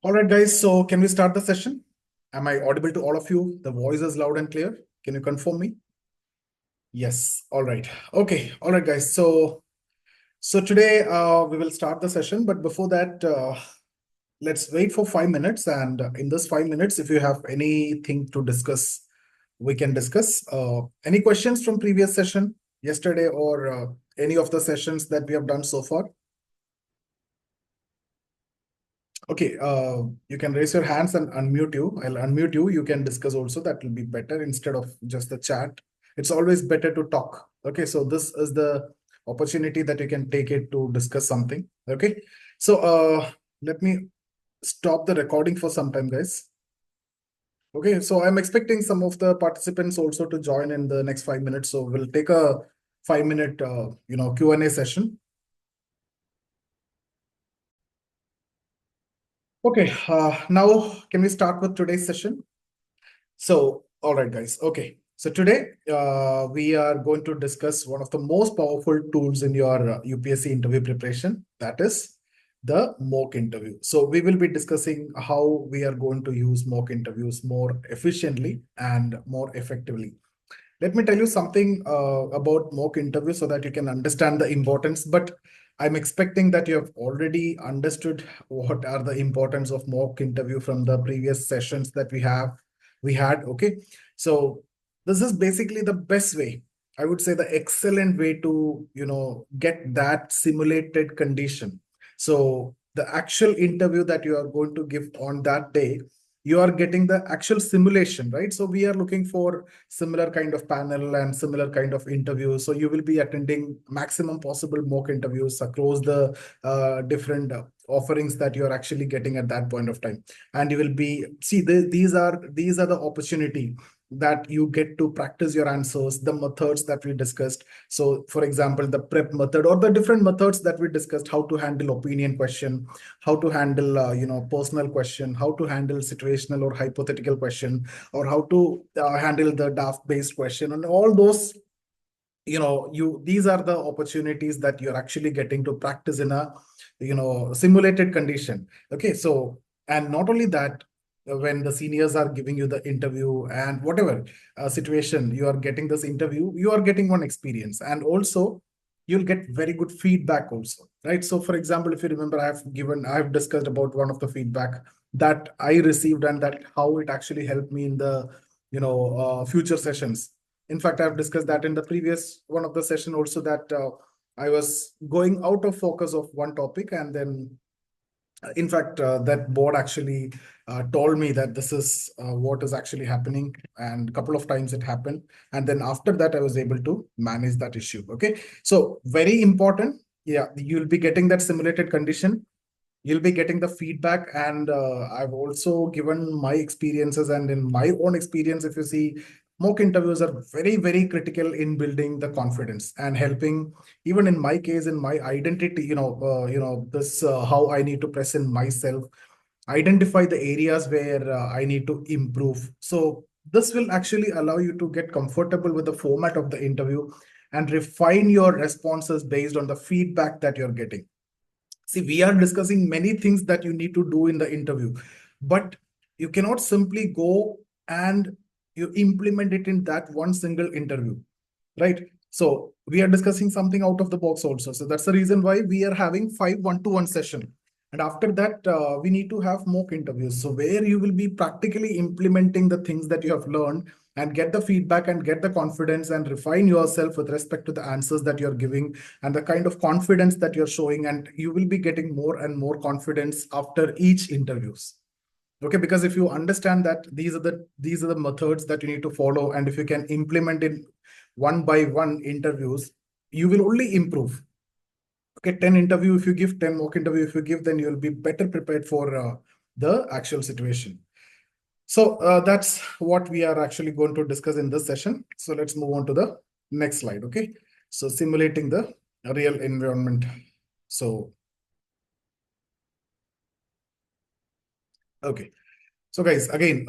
All right, guys. So can we start the session? Am I audible to all of you? The voice is loud and clear. Can you confirm me? Yes. All right. Okay. All right, guys. So today we will start the session, but before that, let's wait for 5 minutes. And in this 5 minutes, if you have anything to discuss, we can discuss. Any questions from previous session, yesterday, or any of the sessions that we have done so far? Okay, you can raise your hands and unmute you. I'll unmute you. You can discuss also. That will be better instead of just the chat. It's always better to talk. Okay, so this is the opportunity that you can take it to discuss something. Okay, so let me stop the recording for some time, guys. Okay, so I'm expecting some of the participants also to join in the next 5 minutes. So we'll take a 5 minute, Q&A session. Okay, now can we start with today's session? So, all right, guys. Okay. So today we are going to discuss one of the most powerful tools in your UPSC interview preparation. That is the mock interview. So we will be discussing how we are going to use mock interviews more efficiently and more effectively. Let me tell you something about mock interview so that you can understand the importance. But I'm expecting that you have already understood what are the importance of mock interview from the previous sessions that we had. Okay, so this is basically the best way. I would say the excellent way to get that simulated condition. So the actual interview that you are going to give on that day, you are getting the actual simulation, right? So we are looking for similar kind of panel and similar kind of interviews. So you will be attending maximum possible mock interviews across the different offerings that you are actually getting at that point of time. And you will be these are the opportunity that you get to practice your answers, the methods that we discussed. So for example, the prep method or the different methods that we discussed, how to handle opinion question, how to handle personal question, how to handle situational or hypothetical question, or how to handle the DAF based question, and all those, these are the opportunities that you're actually getting to practice in a simulated condition. Okay, so and not only that, when the seniors are giving you the interview and whatever situation you are getting this interview, you are getting one experience, and also you'll get very good feedback also, right? So for example, if you remember, I've discussed about one of the feedback that I received, and that how it actually helped me in the future sessions. In fact, I've discussed that in the previous one of the session also, that I was going out of focus of one topic, and then in fact, that board actually told me that this is what is actually happening, and a couple of times it happened, and then after that I was able to manage that issue. Okay, so very important. Yeah, you'll be getting that simulated condition, you'll be getting the feedback, and I've also given my experiences, and in my own experience, if you see, mock interviews are very, very critical in building the confidence and helping, even in my case, in my identity, this how I need to present myself, identify the areas where I need to improve. So this will actually allow you to get comfortable with the format of the interview and refine your responses based on the feedback that you're getting. See, we are discussing many things that you need to do in the interview, but you cannot simply go and you implement it in that one single interview, right? So we are discussing something out of the box also. So that's the reason why we are having 5 one-to-one session. And after that, we need to have mock interviews. So where you will be practically implementing the things that you have learned and get the feedback and get the confidence and refine yourself with respect to the answers that you're giving and the kind of confidence that you're showing. And you will be getting more and more confidence after each interviews. Okay, because if you understand that these are the methods that you need to follow, and if you can implement it one by one interviews, you will only improve. Okay, 10 interview if you give, 10 mock interview if you give, then you'll be better prepared for the actual situation. So that's what we are actually going to discuss in this session. So let's move on to the next slide. Okay, so simulating the real environment. So okay, so guys, again,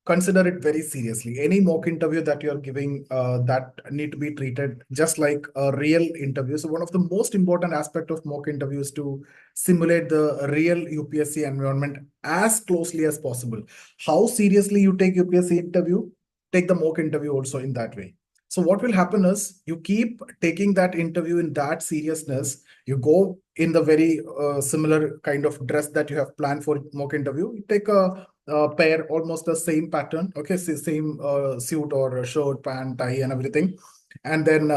consider it very seriously. Any mock interview that you're giving, that need to be treated just like a real interview. So one of the most important aspect of mock interview is to simulate the real UPSC environment as closely as possible. How seriously you take UPSC interview, take the mock interview also in that way. So what will happen is you keep taking that interview in that seriousness. You go in the very similar kind of dress that you have planned for mock interview. You take a pair almost the same pattern, okay, same suit or shirt, pant, tie, and everything, and then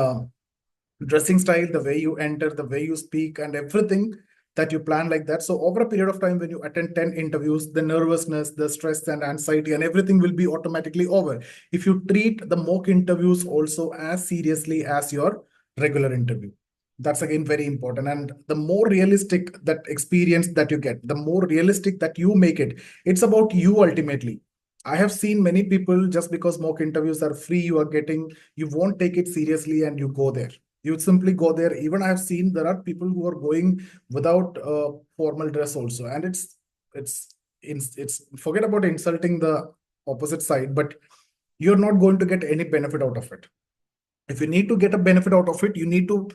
dressing style, the way you enter, the way you speak, and everything that you plan like that. So over a period of time, when you attend 10 interviews, the nervousness, the stress and anxiety and everything will be automatically over if you treat the mock interviews also as seriously as your regular interview. That's again very important. And the more realistic that experience that you get, the more realistic that you make it, it's about you ultimately. I have seen many people, just because mock interviews are free, you are getting, you won't take it seriously and you go there. You simply go there. Even I have seen there are people who are going without formal dress also, and it's forget about insulting the opposite side, but you're not going to get any benefit out of it. If you need to get a benefit out of it, you need to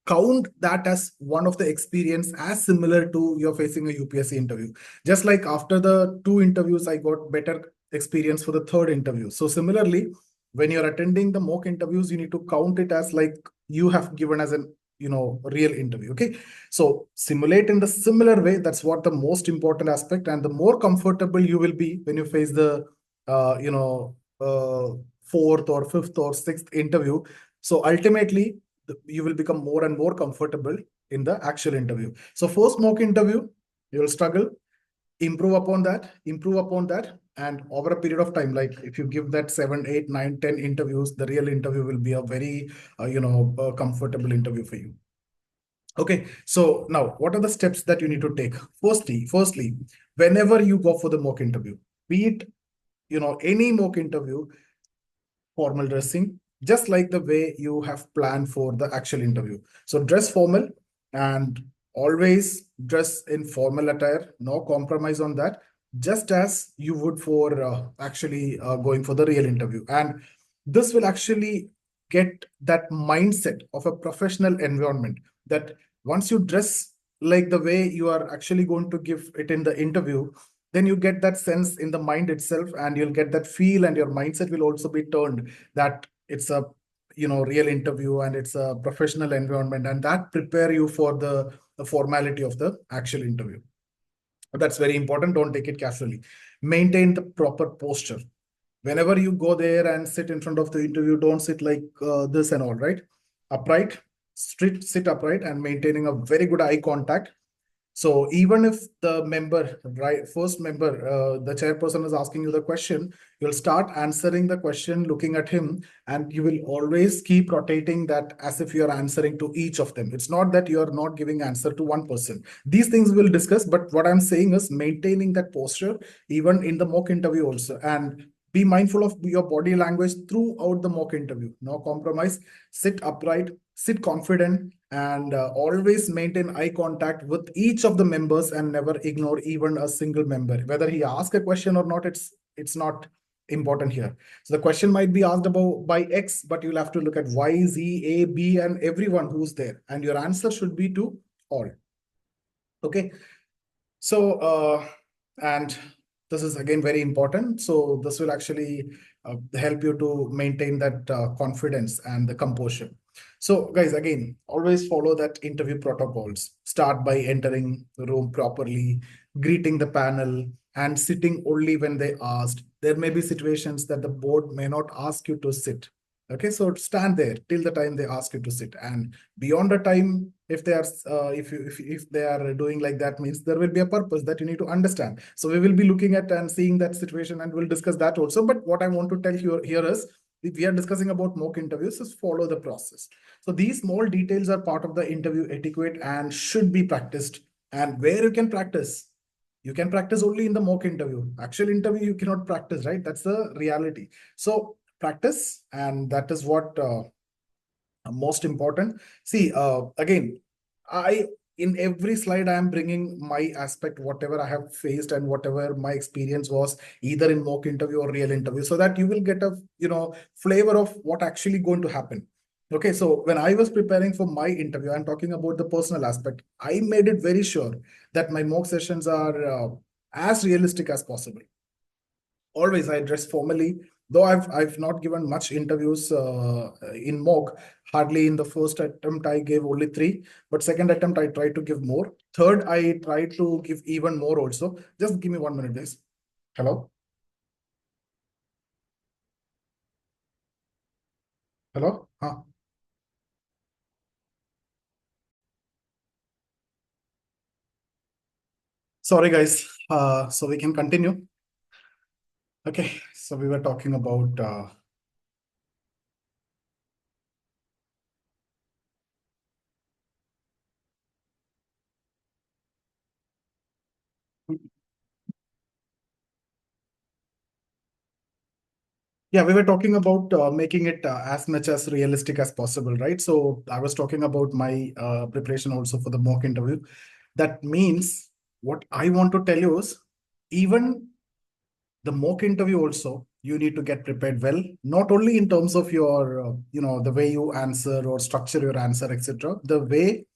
count that as one of the experience as similar to you're facing a UPSC interview. Just like after the 2 interviews, I got better experience for the third interview. So similarly, when you're attending the mock interviews, you need to count it as like you have given as an real interview. Okay, so simulate in the similar way. That's what the most important aspect, and the more comfortable you will be when you face the fourth or fifth or sixth interview. So ultimately, you will become more and more comfortable in the actual interview. So first mock interview, you will struggle, improve upon that, and over a period of time, like if you give that 7, 8, 9, 10 interviews, the real interview will be a very comfortable interview for you. Okay, so now what are the steps that you need to take? Firstly, whenever you go for the mock interview, be it any mock interview, formal dressing, just like the way you have planned for the actual interview. So dress formal and always dress in formal attire, no compromise on that, just as you would for actually going for the real interview. And this will actually get that mindset of a professional environment, that once you dress like the way you are actually going to give it in the interview, then you get that sense in the mind itself, and you'll get that feel, and your mindset will also be turned that it's a real interview and it's a professional environment, and that prepare you for the formality of the actual interview. That's very important. Don't take it casually. Maintain the proper posture. Whenever you go there and sit in front of the interview, don't sit like this and all, right? Upright, straight, sit upright, and maintaining a very good eye contact. So even if the member, right, first member, the chairperson is asking you the question, you'll start answering the question looking at him, and you will always keep rotating that as if you're answering to each of them. It's not that you're not giving answer to one person. These things we'll discuss, but what I'm saying is maintaining that posture even in the mock interview also, and be mindful of your body language throughout the mock interview. No compromise. Sit upright, sit confident, and always maintain eye contact with each of the members, and never ignore even a single member. Whether he asks a question or not, it's not important here. So the question might be asked about by X, but you'll have to look at Y, Z, A, B, and everyone who's there, and your answer should be to all. Okay, so and this is again very important. So this will actually help you to maintain that confidence and the composure. So guys, again, always follow that interview protocols. Start by entering the room properly, greeting the panel, and sitting only when they asked. There may be situations that the board may not ask you to sit. Okay, so stand there till the time they ask you to sit, and beyond the time, if they are if they are doing like that, means there will be a purpose that you need to understand. So we will be looking at and seeing that situation, and we'll discuss that also. But what I want to tell you here is, if we are discussing about mock interviews, is follow the process. So these small details are part of the interview etiquette and should be practiced. And where you can practice, you can practice only in the mock interview. Actual interview you cannot practice, right? That's the reality. So practice, and that is what most important. See, again, I in every slide I am bringing my aspect, whatever I have faced and whatever my experience was, either in mock interview or real interview, so that you will get a flavor of what actually going to happen. Okay, so when I was preparing for my interview, I'm talking about the personal aspect, I made it very sure that my mock sessions are as realistic as possible. Always I dress formally, though I've not given much interviews in mock. Hardly in the first attempt I gave only three, but second attempt I tried to give more. Third I tried to give even more also. Just give me 1 minute, please. Hello. Hello. Sorry guys, so we can continue. Okay, so we were talking about yeah, we were talking about making it as much as realistic as possible, right? So I was talking about my preparation also for the mock interview. That means what I want to tell you is, even the mock interview also, you need to get prepared well, not only in terms of your, the way you answer or structure your answer, etc. The way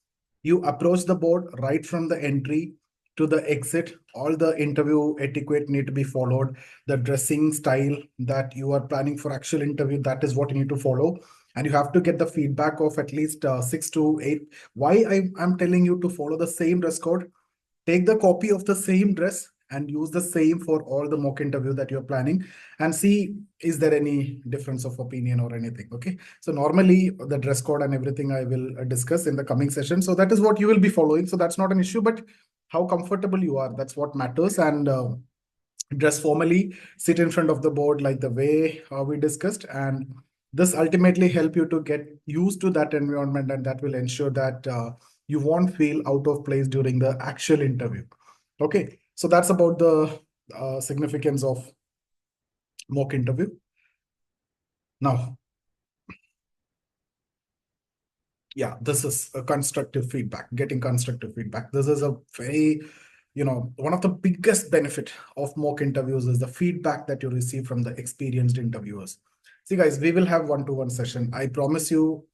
you approach the board right from the entry to the exit, all the interview etiquette need to be followed. The dressing style that you are planning for actual interview, that is what you need to follow. And you have to get the feedback of at least 6 to 8. Why I'm telling you to follow the same dress code? Take the copy of the same dress and use the same for all the mock interview that you're planning, and see is there any difference of opinion or anything. Okay, so normally the dress code and everything I will discuss in the coming session, so that is what you will be following, so that's not an issue. But how comfortable you are, that's what matters. And dress formally, sit in front of the board like the way we discussed, and this ultimately help you to get used to that environment, and that will ensure that you won't feel out of place during the actual interview. Okay, so that's about the significance of mock interview. Now, yeah, this is a constructive feedback, getting constructive feedback. This is a very, one of the biggest benefit of mock interviews is the feedback that you receive from the experienced interviewers. See guys, we will have one-to-one session. I promise you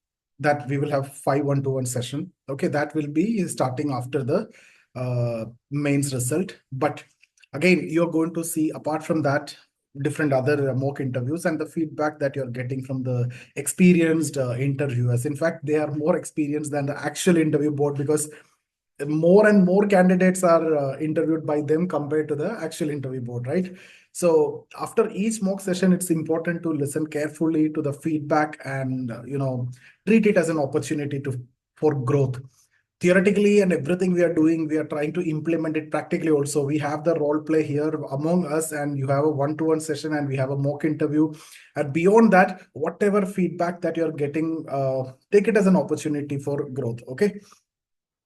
that we will have 5 one-to-one session. Okay, that will be starting after the mains result. But again, you're going to see, apart from that, different other mock interviews and the feedback that you're getting from the experienced interviewers. In fact, they are more experienced than the actual interview board, because more and more candidates are interviewed by them compared to the actual interview board, right? So after each mock session, it's important to listen carefully to the feedback and treat it as an opportunity to for growth. Theoretically and everything we are doing, we are trying to implement it practically also. We have the role play here among us, and you have a one-to-one session, and we have a mock interview. And beyond that, whatever feedback that you're getting, take it as an opportunity for growth. Okay.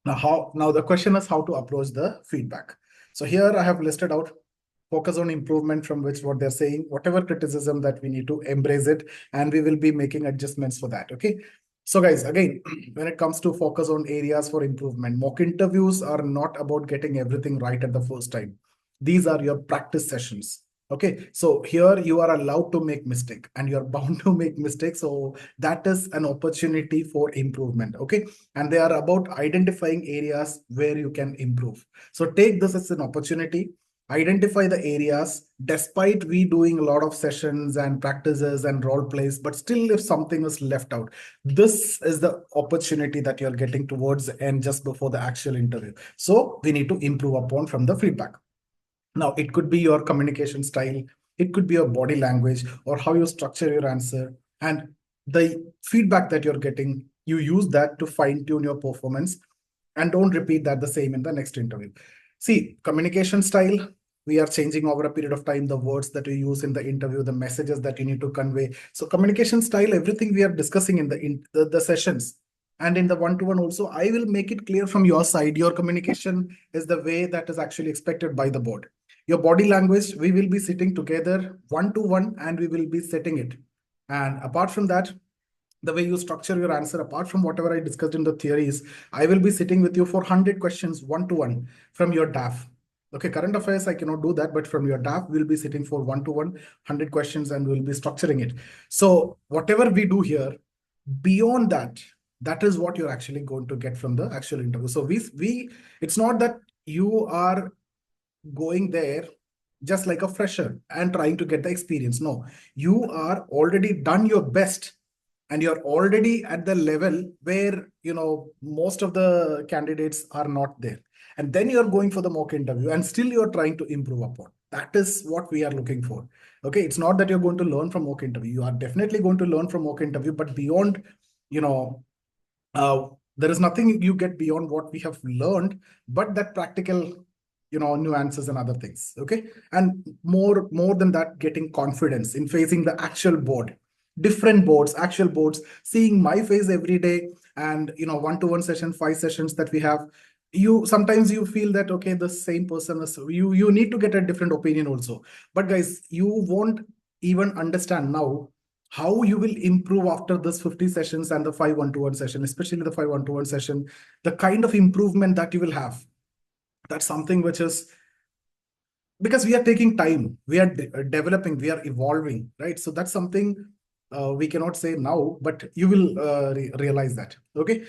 Now the question is how to approach the feedback. So here I have listed out focus on improvement, from which what they're saying, whatever criticism that we need to embrace it, and we will be making adjustments for that. Okay. So guys, again, when it comes to focus on areas for improvement, mock interviews are not about getting everything right at the first time. These are your practice sessions. Okay, so here you are allowed to make mistake, and you're bound to make mistakes. So that is an opportunity for improvement. Okay, and they are about identifying areas where you can improve. So take this as an opportunity, identify the areas, despite we doing a lot of sessions and practices and role plays, but still if something is left out, this is the opportunity that you're getting towards the end, just before the actual interview. So we need to improve upon from the feedback. Now, it could be your communication style, it could be your body language, or how you structure your answer. And the feedback that you're getting, you use that to fine tune your performance, and don't repeat that the same in the next interview. See, communication style, we are changing over a period of time the words that we use in the interview, the messages that you need to convey. So communication style, everything we are discussing in the sessions, and in the one-to-one also, I will make it clear from your side. Your communication is the way that is actually expected by the board. Your body language, we will be sitting together one-to-one, and we will be setting it. And apart from that, the way you structure your answer, apart from whatever I discussed in the theories, I will be sitting with you for 100 questions one-to-one from your DAF. Okay, current affairs, I cannot do that, but from your DAF, we'll be sitting for one-to-one, 100 questions, and we'll be structuring it. So whatever we do here, beyond that, that is what you're actually going to get from the actual interview. So it's not that you are going there just like a fresher and trying to get the experience. No, you are already done your best, and you're already at the level where most of the candidates are not there, and then you're going for the mock interview and still you're trying to improve upon. That is what we are looking for. Okay, it's not that you're going to learn from mock interview. You are definitely going to learn from mock interview, but beyond, you know uh, there is nothing you get beyond what we have learned, but that practical, nuances and other things. Okay, and more than that, getting confidence in facing the actual board, different boards, actual boards, seeing my face every day, and one-to-one session, 5 sessions that we have. You sometimes you feel that, okay, the same person is, you need to get a different opinion also. But guys, you won't even understand now how you will improve after this 50 sessions and the 5 one-to-one session, especially the 5 one-to-one session, the kind of improvement that you will have. That's something which is, because we are taking time, we are developing, we are evolving, right? So that's something we cannot say now, but you will realize that. Okay,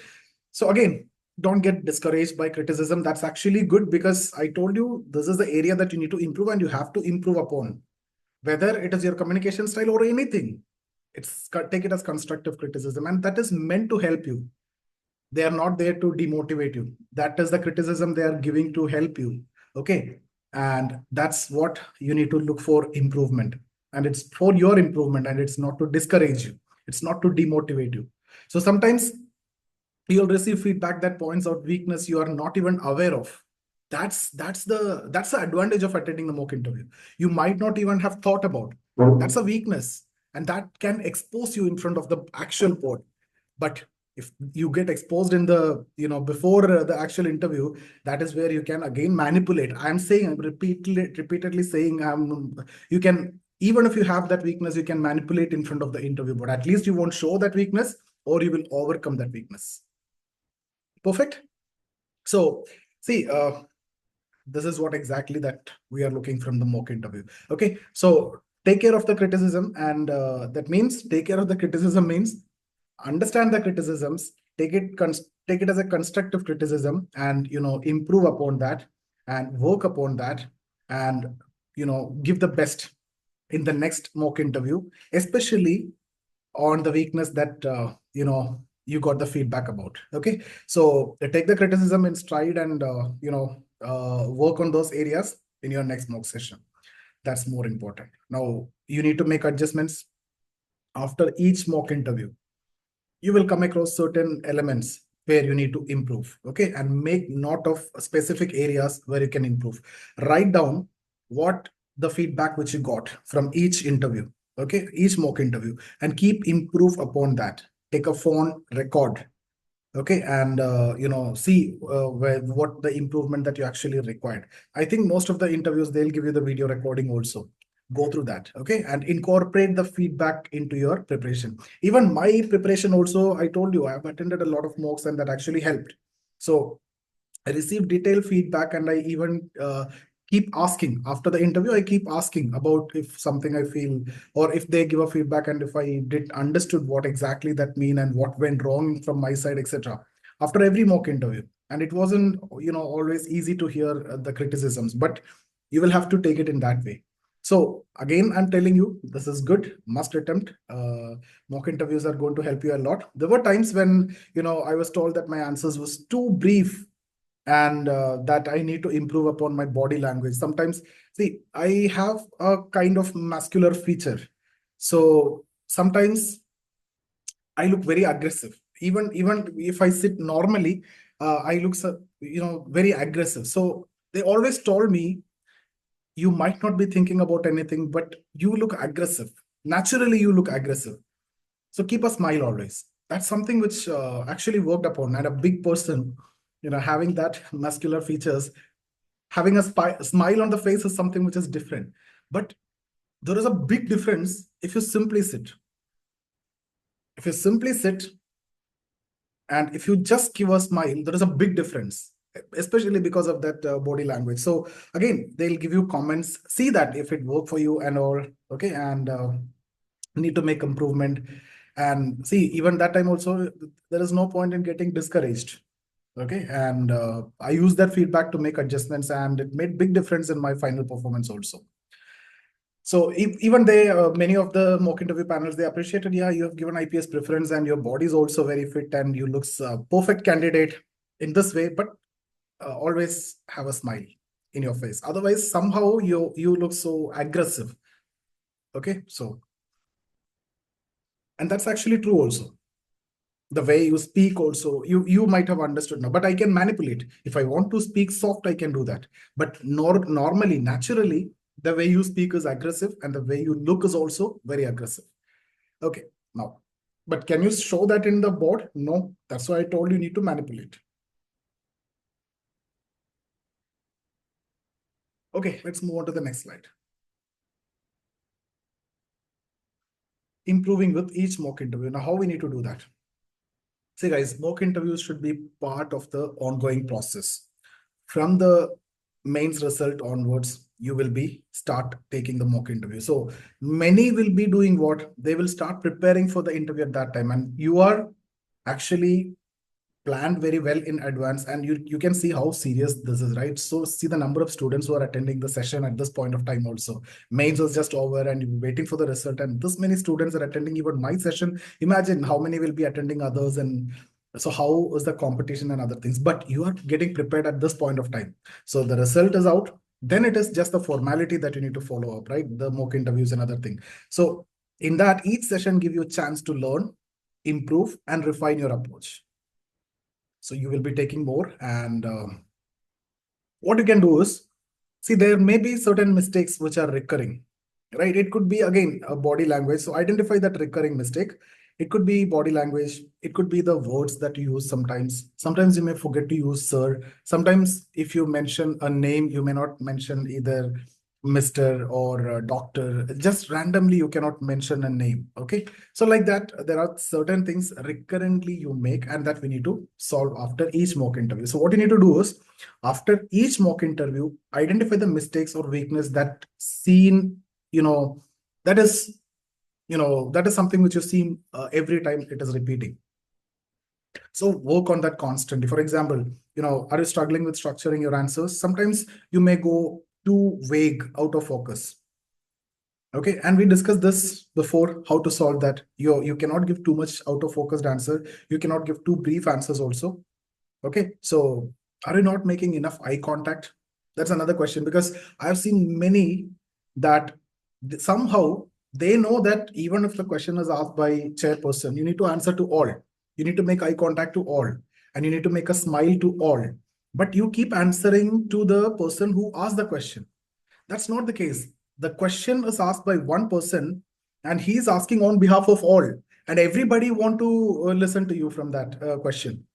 so again, don't get discouraged by criticism. That's actually good, because I told you this is the area that you need to improve, and you have to improve upon, whether it is your communication style or anything. Take it as constructive criticism, and that is meant to help you. They are not there to demotivate you. That is the criticism they are giving to help you. Okay, and that's what you need to look for, improvement. And it's for your improvement, and it's not to discourage you, it's not to demotivate you. So sometimes you'll receive feedback that points out weakness you are not even aware of. That's the advantage of attending the mock interview. You might not even have thought about. That's a weakness, and that can expose you in front of the actual board. But if you get exposed in the, before the actual interview, that is where you can again manipulate. I'm repeatedly saying, you can, even if you have that weakness, you can manipulate in front of the interview, but at least you won't show that weakness, or you will overcome that weakness. Perfect. So see, this is what exactly that we are looking from the mock interview. Okay, so take care of the criticism, and that means take care of the criticism means understand the criticisms, take it as a constructive criticism, and improve upon that, and work upon that, and give the best in the next mock interview, especially on the weakness that you got the feedback about. Okay, so take the criticism in stride, and work on those areas in your next mock session. That's more important. Now you need to make adjustments after each mock interview. You will come across certain elements where you need to improve. Okay, and make note of specific areas where you can improve. Write down what the feedback which you got from each interview, okay, each mock interview, and keep improve upon that. Take a phone record, okay, and see what the improvement that you actually required. I think most of the interviews, they'll give you the video recording also. Go through that, okay, and incorporate the feedback into your preparation. Even my preparation also, I told you, I've attended a lot of mocks, and that actually helped. So I received detailed feedback, and I even keep asking after the interview. I keep asking about if something I feel, or if they give a feedback, and if I did understood what exactly that mean and what went wrong from my side, etc. After every mock interview, and it wasn't always easy to hear the criticisms, but you will have to take it in that way. So again, I'm telling you, this is good, must attempt. Mock interviews are going to help you a lot. There were times when I was told that my answers was too brief, and that I need to improve upon my body language. Sometimes, see, I have a kind of muscular feature. So sometimes I look very aggressive. Even if I sit normally, I look very aggressive. So they always told me, you might not be thinking about anything, but you look aggressive. Naturally, you look aggressive. So keep a smile always. That's something which actually worked upon. And a big person, having that muscular features, having a smile on the face is something which is different. But there is a big difference if you simply sit. If you simply sit and if you just give a smile, there is a big difference, especially because of that body language. So again, they'll give you comments, see that if it worked for you and all, okay, and need to make improvement. And see, even that time also, there is no point in getting discouraged. Okay, and I use that feedback to make adjustments, and it made big difference in my final performance also. So even they, many of the mock interview panels, they appreciated, yeah, you have given IPS preference and your body is also very fit and you looks perfect candidate in this way, but always have a smile in your face. Otherwise, somehow you look so aggressive. Okay, so, and that's actually true also. The way you speak also, you might have understood now, but I can manipulate. If I want to speak soft, I can do that. But normally, naturally, the way you speak is aggressive and the way you look is also very aggressive. Okay, now, but can you show that in the board? No, that's why I told you need to manipulate. Okay, let's move on to the next slide. Improving with each mock interview. Now, how we need to do that? See, guys, mock interviews should be part of the ongoing process. From the mains result onwards, you will be start taking the mock interview. So many will be doing what? They will start preparing for the interview at that time. And you are actually planned very well in advance, and you can see how serious this is, right? So see the number of students who are attending the session at this point of time also. Mains was just over and you're waiting for the result, and this many students are attending even my session. Imagine how many will be attending others, and so how is the competition and other things, but you are getting prepared at this point of time. So the result is out, then it is just the formality that you need to follow up, right? The mock interviews and other thing. So in that, each session give you a chance to learn, improve and refine your approach. So you will be taking more, and what you can do is, see, there may be certain mistakes which are recurring, right? It could be again a body language. So identify that recurring mistake. It could be body language. It could be the words that you use sometimes. Sometimes you may forget to use sir. Sometimes if you mention a name, you may not mention either Mr. or doctor. Just randomly, you cannot mention a name. Okay. So like that, there are certain things recurrently you make, and that we need to solve after each mock interview. So what you need to do is, after each mock interview, identify the mistakes or weakness that seen, that is, that is something which you see every time it is repeating. So work on that constantly. For example, are you struggling with structuring your answers? Sometimes you may go too vague, out of focus. Okay, and we discussed this before, how to solve that. You cannot give too much out of focused answer. You cannot give too brief answers also. Okay, so are you not making enough eye contact? That's another question, because I've seen many that somehow they know that even if the question is asked by chairperson, you need to answer to all. You need to make eye contact to all, and you need to make a smile to all. But you keep answering to the person who asked the question. That's not the case. The question is asked by one person, and he's asking on behalf of all, and everybody want to listen to you from that question.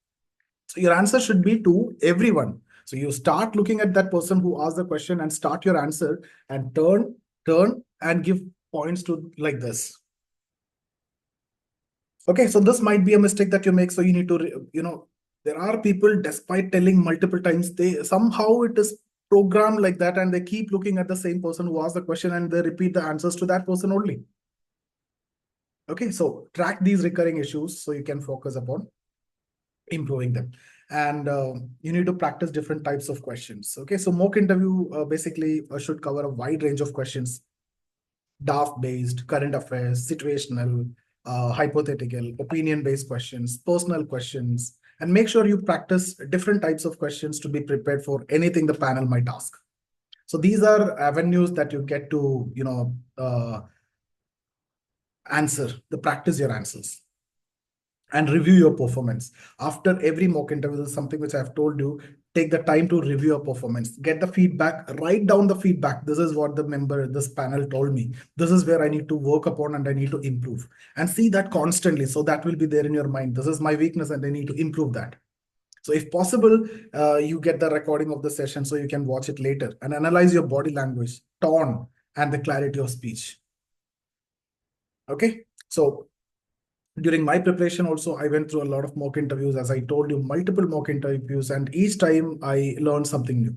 So your answer should be to everyone. So you start looking at that person who asked the question and start your answer, and turn and give points to like this. Okay, so this might be a mistake that you make. So you need to, there are people, despite telling multiple times, they somehow it is programmed like that, and they keep looking at the same person who asked the question and they repeat the answers to that person only. Okay, so track these recurring issues so you can focus upon improving them. And you need to practice different types of questions. Okay, so mock interview basically should cover a wide range of questions: DAF based, current affairs, situational, hypothetical, opinion based questions, personal questions, and make sure you practice different types of questions to be prepared for anything the panel might ask. So these are avenues that you get to, answer, the practice your answers and review your performance. After every mock interview, this is something which I've told you, take the time to review your performance, get the feedback, write down the feedback. This is what the member, this panel told me. This is where I need to work upon and I need to improve, and see that constantly. So that will be there in your mind. This is my weakness and I need to improve that. So if possible, you get the recording of the session so you can watch it later and analyze your body language, tone, and the clarity of speech. Okay. So During my preparation also, I went through a lot of mock interviews, as I told you, multiple mock interviews, and each time I learned something new.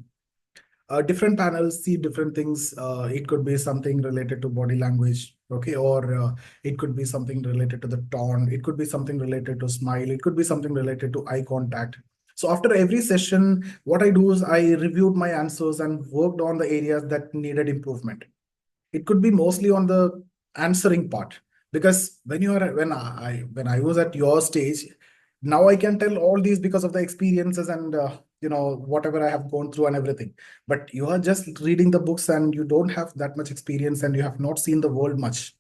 Different panels see different things. It could be something related to body language, okay, or it could be something related to the tone. It could be something related to smile. It could be something related to eye contact. So after every session, what I do is I reviewed my answers and worked on the areas that needed improvement. It could be mostly on the answering part, because when I was at your stage, now I can tell all these because of the experiences and whatever I have gone through and everything. But you are just reading the books and you don't have that much experience and you have not seen the world much.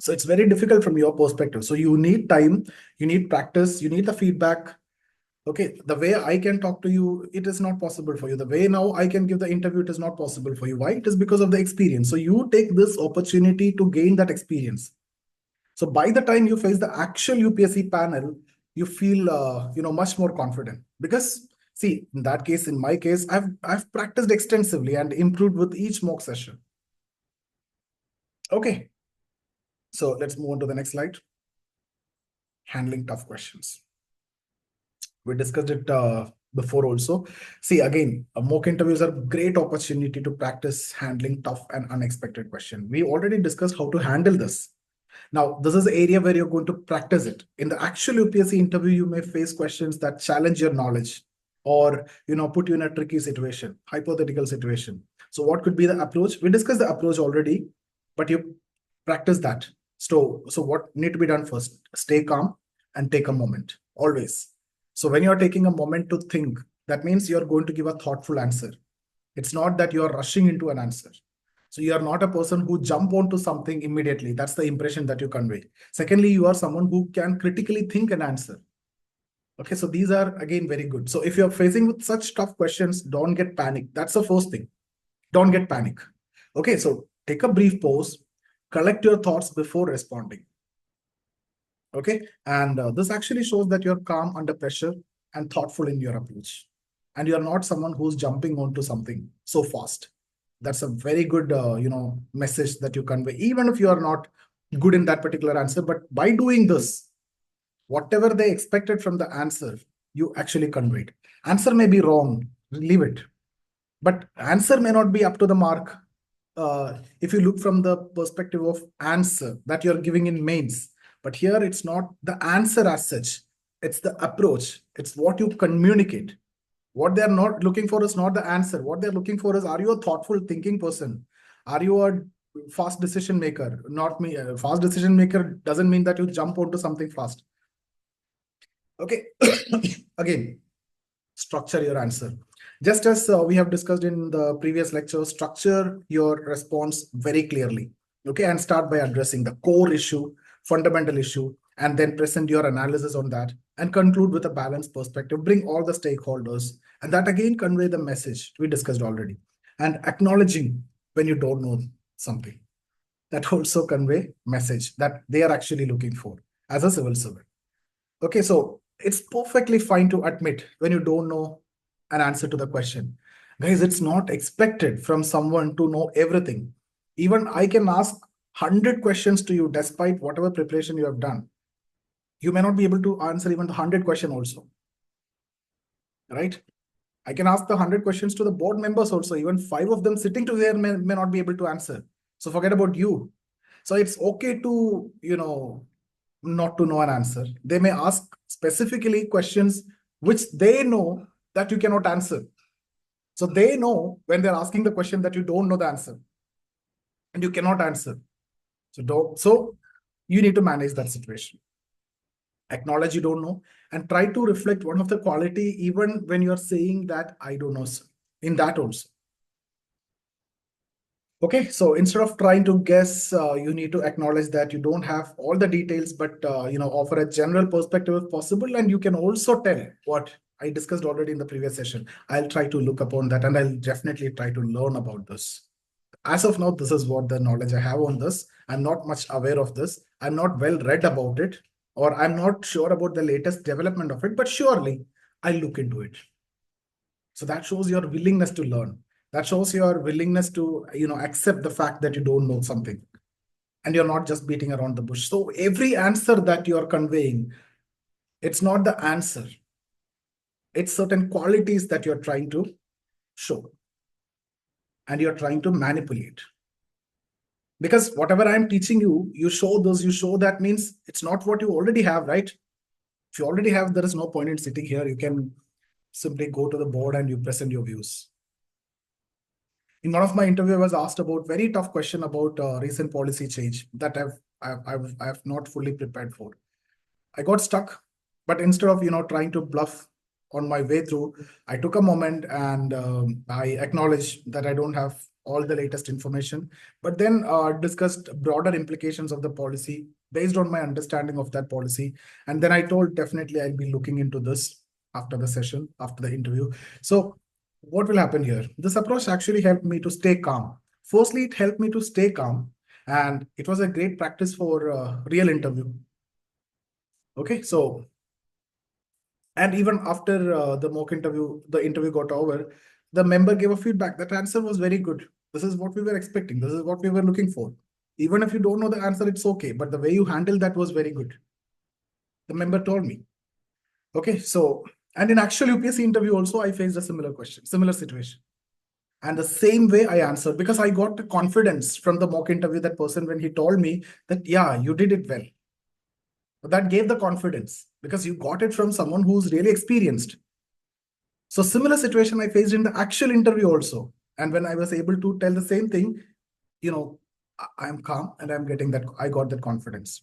So it's very difficult from your perspective. So you need time, you need practice, you need the feedback. Okay, the way I can talk to you, it is not possible for you. The way now I can give the interview, it is not possible for you. Why? It is because of the experience. So you take this opportunity to gain that experience. So by the time you face the actual UPSC panel, you feel much more confident. Because see, in that case, in my case, I've practiced extensively and improved with each mock session. Okay, so let's move on to the next slide. Handling tough questions. We discussed it before also. See, again, mock interviews are great opportunity to practice handling tough and unexpected question. We already discussed how to handle this. Now, this is the area where you're going to practice it. In the actual UPSC interview, you may face questions that challenge your knowledge or put you in a tricky situation, hypothetical situation. So what could be the approach? We discussed the approach already, but you practice that. So what need to be done first? Stay calm and take a moment, always. So when you're taking a moment to think, that means you're going to give a thoughtful answer. It's not that you're rushing into an answer. So you are not a person who jump onto something immediately. That's the impression that you convey. Secondly, you are someone who can critically think an answer. Okay, so these are again very good. So if you're facing with such tough questions, don't get panicked. That's the first thing. Don't get panic. Okay, so take a brief pause, collect your thoughts before responding. Okay, and this actually shows that you're calm under pressure and thoughtful in your approach. And you're not someone who's jumping onto something so fast. That's a very good message that you convey, even if you are not good in that particular answer. But by doing this, whatever they expected from the answer, you actually conveyed. Answer may be wrong, leave it, but answer may not be up to the mark. If you look from the perspective of answer that you're giving in mains, but here it's not the answer as such, it's the approach, it's what you communicate. What they're not looking for is not the answer. What they're looking for is, are you a thoughtful thinking person? Are you a fast decision maker? Not me. Fast decision maker doesn't mean that you jump onto something fast. Okay. Again, structure your answer. Just as we have discussed in the previous lecture, structure your response very clearly. Okay, and start by addressing the core issue, fundamental issue, and then present your analysis on that and conclude with a balanced perspective. Bring all the stakeholders, and that again convey the message we discussed already. And acknowledging when you don't know something, that also convey message that they are actually looking for as a civil servant. Okay, so it's perfectly fine to admit when you don't know an answer to the question. Guys, it's not expected from someone to know everything. Even I can ask 100 questions to you despite whatever preparation you have done. You may not be able to answer even the 100 question also. Right? I can ask the 100 questions to the board members also. Even 5 of them sitting together may not be able to answer. So forget about you. So it's okay to, not to know an answer. They may ask specifically questions which they know that you cannot answer. So they know when they're asking the question that you don't know the answer and you cannot answer. So you need to manage that situation. Acknowledge you don't know and try to reflect one of the quality even when you're saying that I don't know, sir, in that also. Okay, so instead of trying to guess, you need to acknowledge that you don't have all the details, but offer a general perspective if possible. And you can also tell what I discussed already in the previous session. I'll try to look upon that and I'll definitely try to learn about this. As of now, this is what the knowledge I have on this. I'm not much aware of this. I'm not well read about it, or I'm not sure about the latest development of it, but surely I'll look into it. So that shows your willingness to learn. That shows your willingness to accept the fact that you don't know something. and you're not just beating around the bush. So every answer that you're conveying, it's not the answer. It's certain qualities that you're trying to show and you're trying to manipulate. Because whatever I'm teaching you, you show those, you show that means it's not what you already have, right? If you already have, there is no point in sitting here. You can simply go to the board and you present your views. In one of my interview, I was asked about very tough question about recent policy change that I've not fully prepared for. I got stuck, but instead of trying to bluff on my way through, I took a moment and I acknowledged that I don't have all the latest information, but then discussed broader implications of the policy based on my understanding of that policy. And then I told definitely I'll be looking into this after the session, after the interview. So what will happen here? This approach actually helped me to stay calm. Firstly, it helped me to stay calm, and it was a great practice for real interview. Okay, so and even after the mock interview, the interview got over, the member gave a feedback. That answer was very good. This is what we were expecting. This is what we were looking for. Even if you don't know the answer, it's okay. But the way you handled that was very good. The member told me. Okay, so, and in actual UPSC interview also, I faced a similar question, similar situation. And the same way I answered, because I got the confidence from the mock interview, that person, when he told me that, yeah, you did it well. That gave the confidence because you got it from someone who's really experienced. So similar situation I faced in the actual interview also. And when I was able to tell the same thing, I'm calm and I'm getting that, I got that confidence.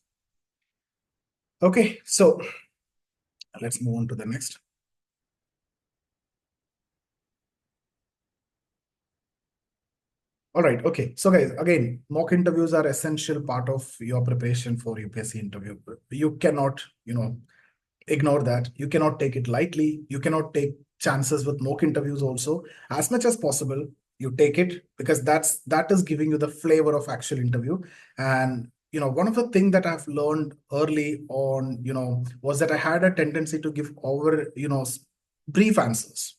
Okay, so let's move on to the next. All right, okay. So guys, again, mock interviews are essential part of your preparation for UPSC interview. You cannot, ignore that. You cannot take it lightly. You cannot take chances with mock interviews also. As much as possible, you take it, because that is giving you the flavor of actual interview. And one of the things that I've learned early on, was that I had a tendency to give over, brief answers,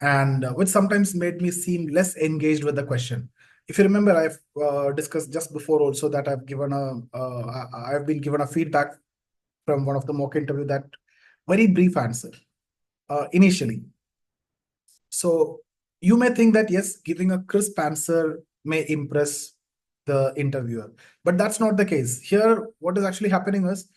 and which sometimes made me seem less engaged with the question. If you remember, I've discussed just before also that I've been given a feedback from one of the mock interview, that very brief answer initially. So you may think that yes, giving a crisp answer may impress the interviewer, but that's not the case. Here, what is actually happening is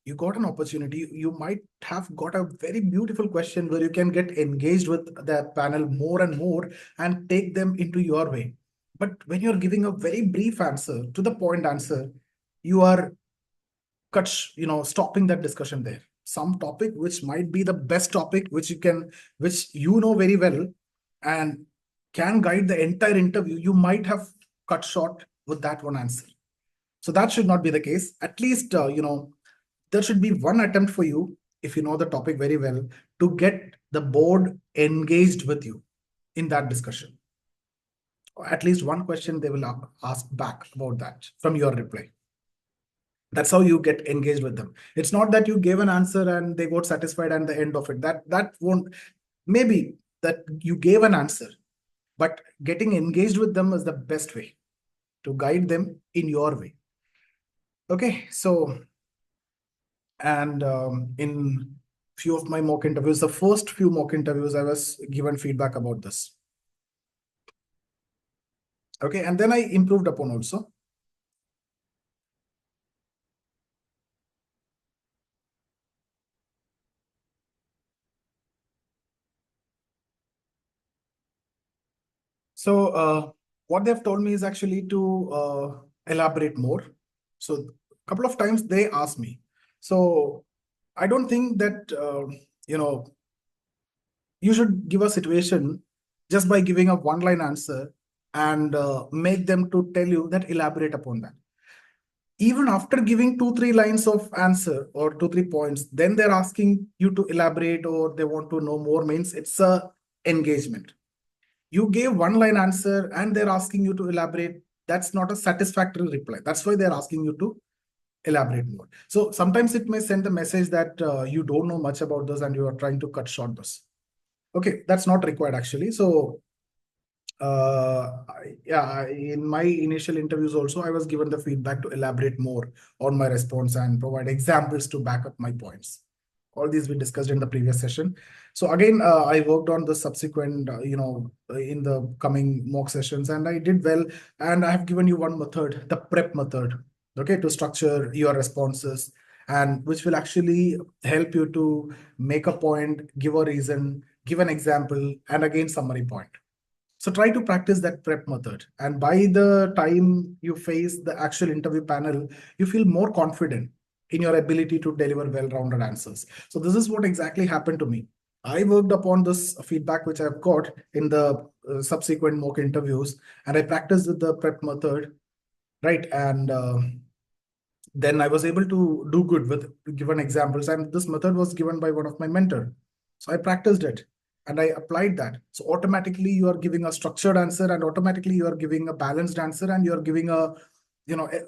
you got an opportunity. You might have got a very beautiful question where you can get engaged with the panel more and more and take them into your way. But when you're giving a very brief answer, to the point answer, you are stopping that discussion there. Some topic which might be the best topic, which you know very well and can guide the entire interview, you might have cut short with that one answer. So that should not be the case. At least there should be one attempt for you, if you know the topic very well, to get the board engaged with you in that discussion. Or at least one question they will ask back about that from your reply. That's how you get engaged with them. It's not that you gave an answer and they got satisfied and the end of it. That won't, maybe that you gave an answer, but getting engaged with them is the best way to guide them in your way. Okay, so, and in few of my mock interviews, the first few mock interviews, I was given feedback about this. Okay, and then I improved upon also. So what they've told me is actually to elaborate more. So a couple of times they asked me. So I don't think that, you should give a situation just by giving a one-line answer and make them to tell you that elaborate upon that. Even after giving 2-3 lines of answer or 2-3 points, then they're asking you to elaborate or they want to know more, means it's a engagement. You gave one-line answer and they're asking you to elaborate. That's not a satisfactory reply. That's why they're asking you to elaborate more. So sometimes it may send the message that you don't know much about this and you are trying to cut short this. Okay, that's not required actually. So In my initial interviews also, I was given the feedback to elaborate more on my response and provide examples to back up my points. All these we discussed in the previous session. So again, I worked on the subsequent, in the coming mock sessions, and I did well. And I have given you one method, the prep method, okay, to structure your responses, and which will actually help you to make a point, give a reason, give an example, and again summary point. So try to practice that prep method. And by the time you face the actual interview panel, you feel more confident in your ability to deliver well-rounded answers. So this is what exactly happened to me. I worked upon this feedback which I've got in the subsequent mock interviews, and I practiced with the prep method, right? And then I was able to do good with given examples. And this method was given by one of my mentor. So I practiced it and I applied that. So automatically you are giving a structured answer, and automatically you are giving a balanced answer, and you are giving a,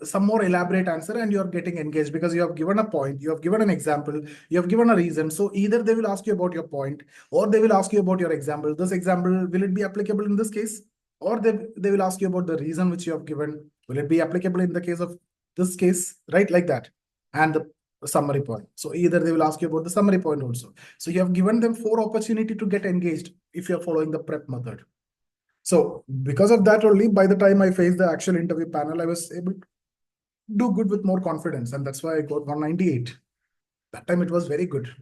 some more elaborate answer, and you are getting engaged because you have given a point, you have given an example, you have given a reason. So either they will ask you about your point, or they will ask you about your example. This example, will it be applicable in this case? Or they will ask you about the reason which you have given. Will it be applicable in the case of this case, right? Like that. And the summary point. So either they will ask you about the summary point also. So you have given them 4 opportunity to get engaged if you're following the prep method. So because of that only, by the time I faced the actual interview panel, I was able to do good with more confidence. And that's why I got 198. That time it was very good.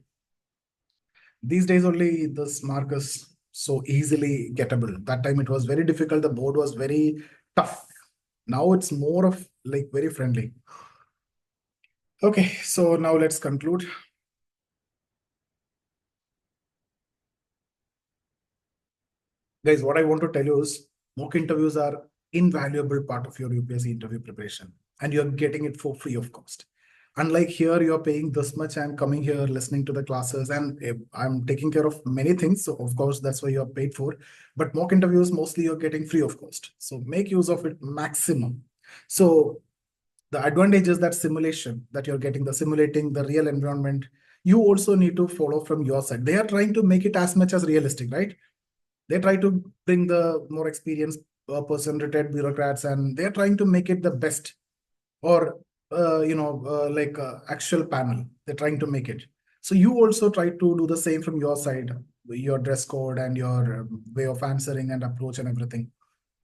These days only this mark is so easily gettable. That time it was very difficult. The board was very tough. Now it's more of like very friendly. Okay, so now let's conclude. Guys, what I want to tell you is mock interviews are invaluable part of your UPSC interview preparation, and you're getting it for free of cost. Unlike here, you're paying this much and coming here, listening to the classes, and I'm taking care of many things. So of course, that's why you're paid for. But mock interviews, mostly you're getting free of cost. So make use of it maximum. So the advantage is that simulation that you're getting, the simulating the real environment, you also need to follow from your side. They are trying to make it as much as realistic, right? They try to bring the more experienced person, retired bureaucrats, and they're trying to make it the best, or like actual panel. They're trying to make it. So you also try to do the same from your side, your dress code and your way of answering and approach and everything.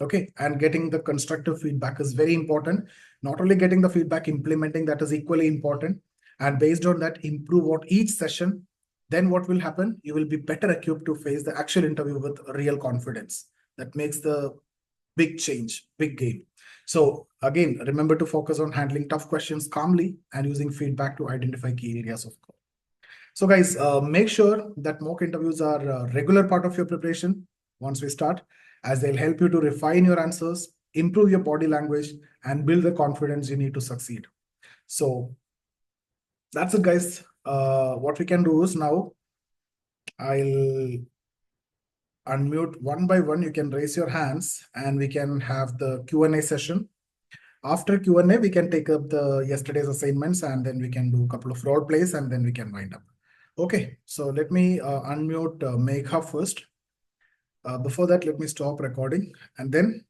Okay, and getting the constructive feedback is very important. Not only getting the feedback, implementing that is equally important. And based on that, improve on each session. Then what will happen? You will be better equipped to face the actual interview with real confidence. That makes the big change, big gain. So again, remember to focus on handling tough questions calmly and using feedback to identify key areas of growth. So guys, make sure that mock interviews are a regular part of your preparation once we start, as they'll help you to refine your answers, improve your body language, and build the confidence you need to succeed. So that's it, guys. What we can do is now I'll unmute one by one. You can raise your hands and we can have the Q&A session. After Q&A, we can take up the yesterday's assignments, and then we can do a couple of role plays, and then we can wind up. Okay, so let me unmute Megha first. Before that, let me stop recording, and then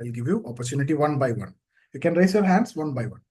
I'll give you opportunity one by one. You can raise your hands one by one.